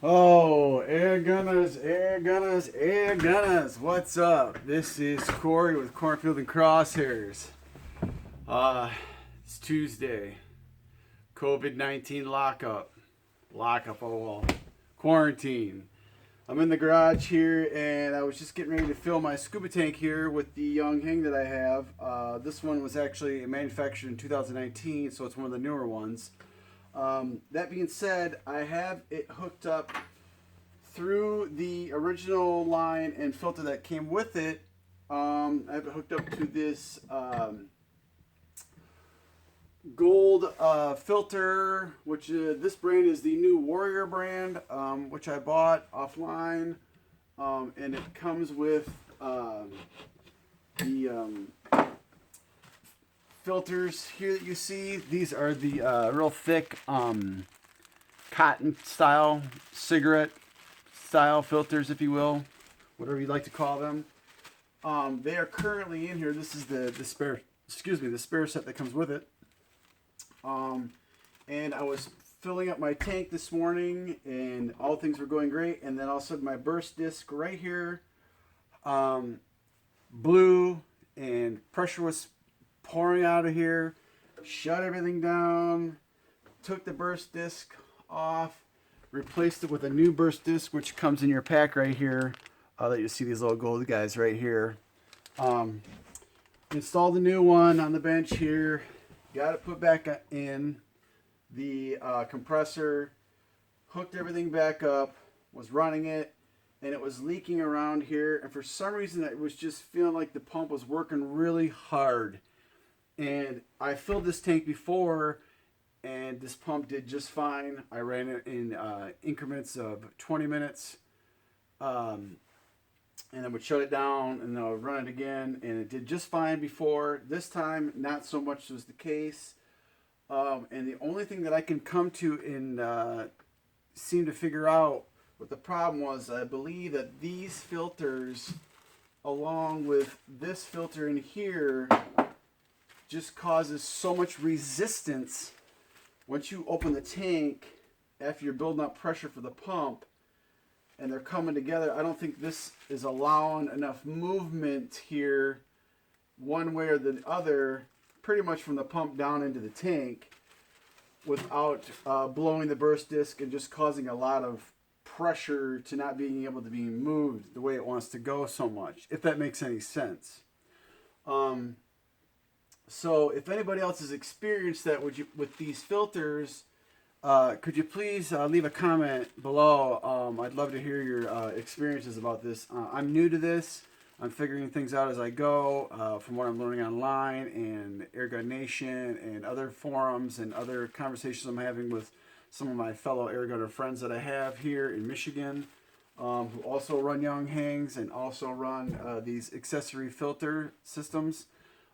Oh, air gunners, air gunners, air gunners. What's up? This is Corey with Cornfield and Crosshairs. Uh, it's Tuesday. COVID-19 lockup. Lockup, oh well. Quarantine. I'm in the garage here and I was just getting ready to fill my scuba tank here with the Yong Heng that I have. This one was actually manufactured in 2019, so it's one of the newer ones. That being said, I have it hooked up through the original line and filter that came with it. I have it hooked up to this gold filter, which this brand is the new Warrior brand, which I bought offline, and it comes with the filters here that you see. These are the real thick cotton style cigarette style filters, if you will, whatever you'd like to call them. They are currently in here. This is the spare, the spare set that comes with it. And I was filling up my tank this morning, and all things were going great. And then all of a sudden, my burst disc right here blew, and pressure was pouring out of here. Shut everything down. Took the burst disc off. Replaced it with a new burst disc, which comes in your pack right here. That you see these little gold guys right here. Installed a new one on the bench here. Got it put back in. The compressor. Hooked everything back up. Was running it. And it was leaking around here. And for some reason, I was just feeling like the pump was working really hard. And I filled this tank before, and this pump did just fine. I ran it in increments of 20 minutes, and then would shut it down, and then I would run it again, and it did just fine before. This time, not so much was the case. And the only thing that I can come to and seem to figure out what the problem was, I believe that these filters, along with this filter in here, just causes so much resistance once you open the tank after you're building up pressure for the pump and they're coming together. I don't think this is allowing enough movement here one way or the other, pretty much from the pump down into the tank, without blowing the burst disc and just causing a lot of pressure to not being able to be moved the way it wants to go so much, if that makes any sense. So if anybody else has experienced that with these filters, could you please leave a comment below? I'd love to hear your experiences about this. I'm new to this. I'm figuring things out as I go, from what I'm learning online and Airgun Nation and other forums and other conversations I'm having with some of my fellow airgunner friends that I have here in Michigan, who also run Yong Hengs and also run these accessory filter systems.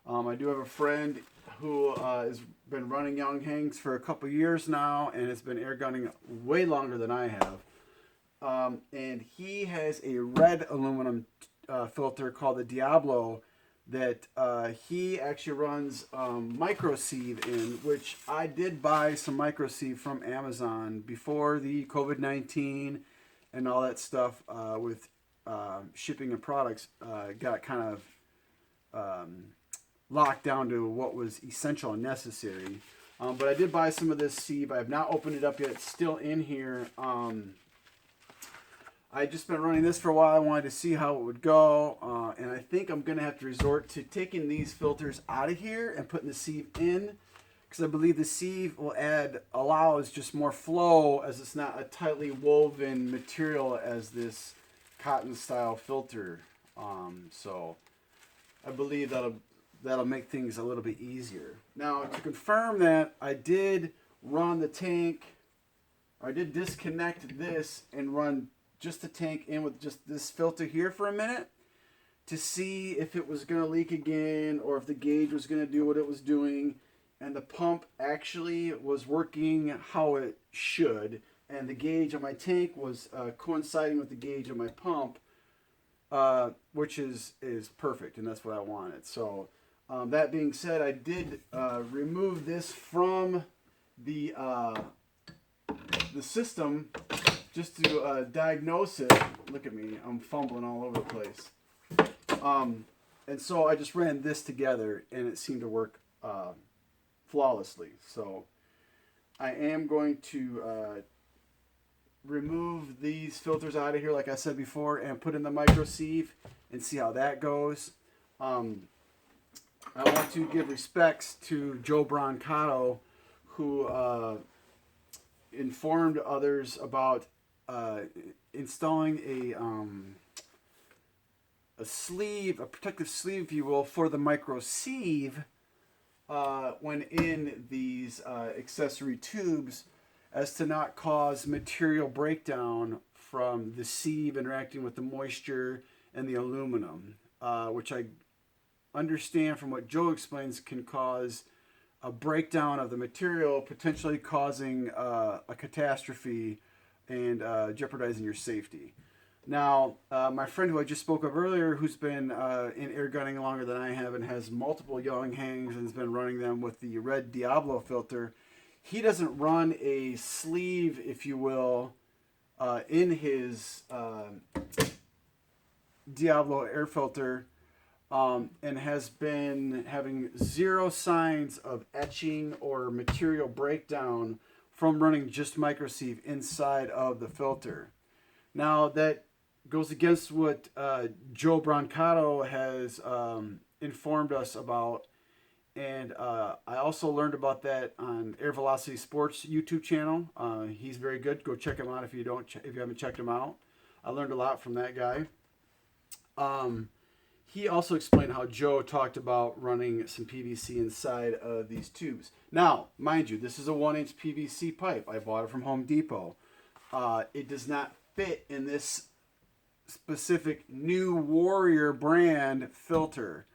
I do have a friend who has been running Yong Hengs for a couple years now and has been air gunning way longer than I have. And he has a red aluminum filter called the Diablo that he actually runs microseed in, which I did buy some microseed from Amazon before the COVID-19 and all that stuff with shipping and products got kind of locked down to what was essential and necessary. But I did buy some of this seed. I have not opened it up yet. It's still in here. I just been running this for a while. I wanted to see how it would go. And I think I'm going to have to resort to taking these filters out of here and putting the sieve in, because I believe the sieve will allows just more flow, as it's not a tightly woven material as this cotton style filter. So I believe that'll make things a little bit easier. Now, to confirm that, I did run the tank, or I did disconnect this and run just the tank in with just this filter here for a minute to see if it was going to leak again or if the gauge was going to do what it was doing. And the pump actually was working how it should, and the gauge on my tank was coinciding with the gauge on my pump, which is perfect, and that's what I wanted. So that being said, I did remove this from the system just to diagnose it. Look at me, I'm fumbling all over the place. And so I just ran this together, and it seemed to work flawlessly. So I am going to remove these filters out of here, like I said before, and put in the micro sieve and see how that goes. I want to give respects to Joe Brancato, who informed others about installing a sleeve, a protective sleeve, if you will, for the micro sieve when in these accessory tubes, as to not cause material breakdown from the sieve interacting with the moisture and the aluminum, which I understand from what Joe explains can cause a breakdown of the material, potentially causing a catastrophe and jeopardizing your safety. Now, my friend who I just spoke of earlier, who's been in air gunning longer than I have and has multiple Yong Hengs and has been running them with the red Diablo filter, he doesn't run a sleeve, if you will, in his Diablo air filter, and has been having zero signs of etching or material breakdown from running just microsieve inside of the filter. Now, that goes against what Joe Brancato has informed us about, and I also learned about that on Air Velocity Sports YouTube channel. He's very good. Go check him out if you haven't checked him out. I learned a lot from that guy. He also explained how Joe talked about running some PVC inside of these tubes. Now, mind you, this is a 1-inch PVC pipe. I bought it from Home Depot. It does not fit in this specific new Warrior brand filter.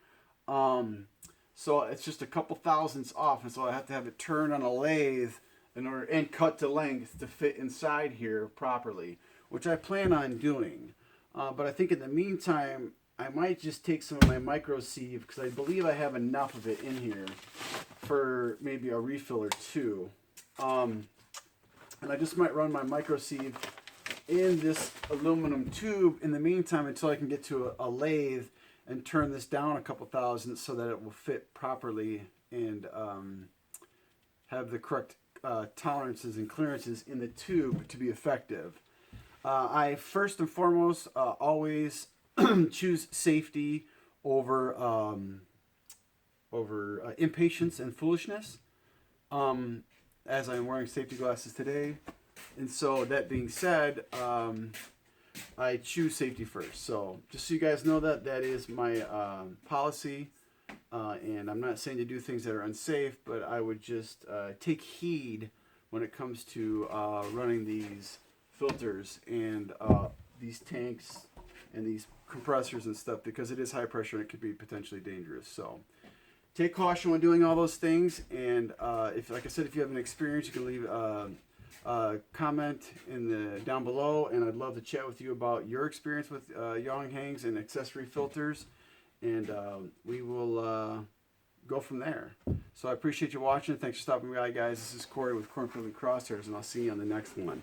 So it's just a couple thousandths off, and so I have to have it turned on a lathe and cut to length to fit inside here properly, which I plan on doing. But I think in the meantime, I might just take some of my micro sieve, because I believe I have enough of it in here for maybe a refill or two. And I just might run my micro sieve in this aluminum tube in the meantime until I can get to a lathe and turn this down a couple thousand so that it will fit properly and have the correct tolerances and clearances in the tube to be effective. I first and foremost always choose safety over impatience and foolishness, as I'm wearing safety glasses today. And so that being said, I choose safety first. So just so you guys know that is my policy. And I'm not saying to do things that are unsafe, but I would just take heed when it comes to running these filters and these tanks and these compressors and stuff, because it is high pressure and it could be potentially dangerous. So take caution when doing all those things. And if, like I said, if you have an experience, you can leave comment down below, and I'd love to chat with you about your experience with Yong Hengs and accessory filters, and we will go from there. So I appreciate you watching. Thanks for stopping by, guys. This is Corey with Cornfield and Crosshairs, and I'll see you on the next one.